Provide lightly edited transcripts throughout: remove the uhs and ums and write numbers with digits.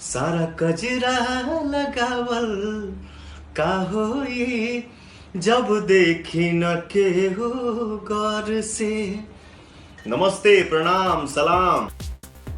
सारा कजरा लगावल का होई जब देखी न के हो गौर से। नमस्ते, प्रणाम, सलाम।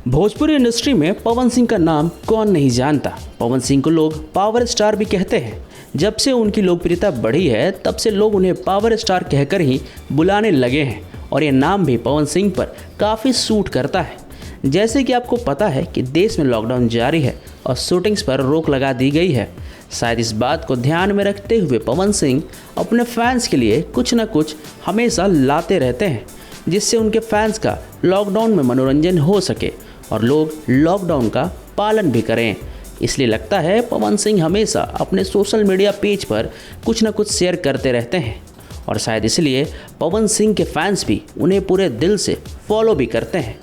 भोजपुरी इंडस्ट्री में पवन सिंह का नाम कौन नहीं जानता। पवन सिंह को लोग पावर स्टार भी कहते हैं। जब से उनकी लोकप्रियता बढ़ी है तब से लोग उन्हें पावर स्टार कहकर ही बुलाने लगे हैं और ये नाम भी पवन सिंह पर काफ़ी सूट करता है। जैसे कि आपको पता है कि देश में लॉकडाउन जारी है और शूटिंग्स पर रोक लगा दी गई है। शायद इस बात को ध्यान में रखते हुए पवन सिंह अपने फैंस के लिए कुछ न कुछ हमेशा लाते रहते हैं, जिससे उनके फैंस का लॉकडाउन में मनोरंजन हो सके और लोग लॉकडाउन का पालन भी करें। इसलिए लगता है पवन सिंह हमेशा अपने सोशल मीडिया पेज पर कुछ न कुछ शेयर करते रहते हैं और शायद इसलिए पवन सिंह के फैंस भी उन्हें पूरे दिल से फॉलो भी करते हैं।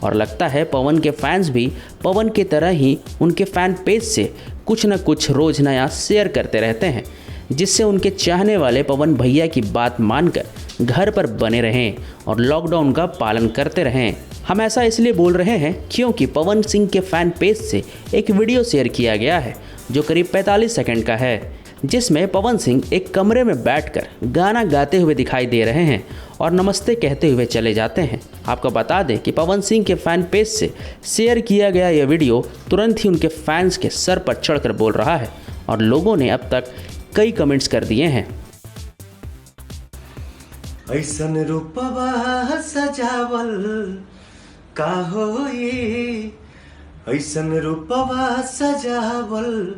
और लगता है पवन के फैंस भी पवन की तरह ही उनके फ़ैन पेज से कुछ न कुछ रोज़ नया शेयर करते रहते हैं, जिससे उनके चाहने वाले पवन भैया की बात मानकर घर पर बने रहें और लॉकडाउन का पालन करते रहें। हम ऐसा इसलिए बोल रहे हैं क्योंकि पवन सिंह के फ़ैन पेज से एक वीडियो शेयर किया गया है जो करीब 45 सेकंड का है, जिसमें पवन सिंह एक कमरे में बैठकर गाना गाते हुए दिखाई दे रहे हैं और नमस्ते कहते हुए चले जाते हैं। आपको बता दें कि पवन सिंह के फ़ैन पेज से शेयर किया गया यह वीडियो तुरंत ही उनके फैंस के सर पर चढ़कर बोल रहा है और लोगों ने अब तक कई कमेंट्स कर दिए हैं। ऐसन रूपवा सजावल का होई, ऐसन रूपवा सजावल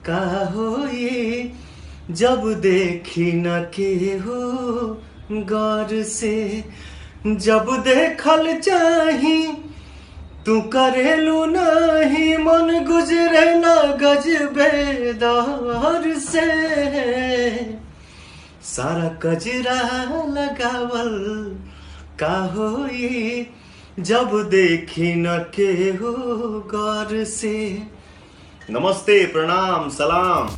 का होई जब देखी न के हो गौर से। जब देखल चाही तू करेलू नहीं, मन गुजरेला गजबे दौर से। सारा कजरा लगावल का होई जब देखी न के हो गौर से। नमस्ते, प्रणाम, सलाम।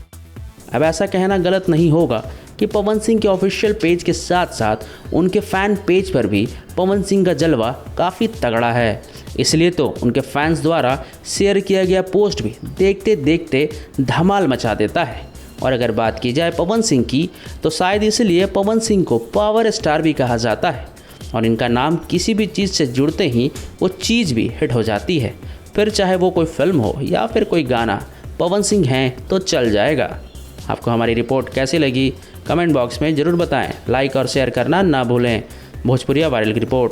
अब ऐसा कहना गलत नहीं होगा कि पवन सिंह के ऑफिशियल पेज के साथ साथ उनके फ़ैन पेज पर भी पवन सिंह का जलवा काफ़ी तगड़ा है। इसलिए तो उनके फैंस द्वारा शेयर किया गया पोस्ट भी देखते देखते धमाल मचा देता है। और अगर बात की जाए पवन सिंह की तो शायद इसलिए पवन सिंह को पावर स्टार भी कहा जाता है और इनका नाम किसी भी चीज़ से जुड़ते ही वो चीज़ भी हिट हो जाती है। फिर चाहे वो कोई फिल्म हो या फिर कोई गाना, पवन सिंह हैं तो चल जाएगा। आपको हमारी रिपोर्ट कैसी लगी कमेंट बॉक्स में ज़रूर बताएं। लाइक और शेयर करना ना भूलें। भोजपुरिया वायरल की रिपोर्ट।